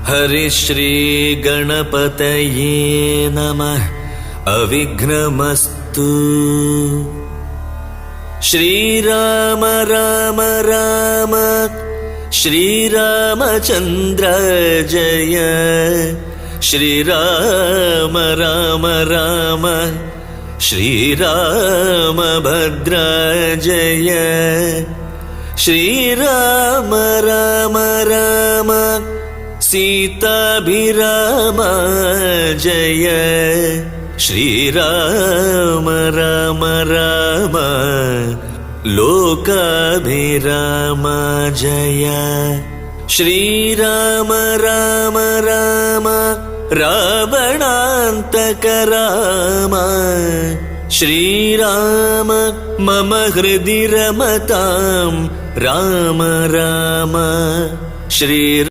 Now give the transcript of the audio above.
हरिश्री गणपतये नमः। अविघ्नमस्तु। श्रीराम राम राम श्रीरामचन्द्र जय। श्रीराम राम राम श्रीरामभद्र जय। श्रीराम राम राम सीताभिराम जय। श्रीराम राम राम लोकाभिराम जय। श्रीराम राम राम रावणान्तक राम। श्रीराम मम हृदि रमतां राम राम। श्री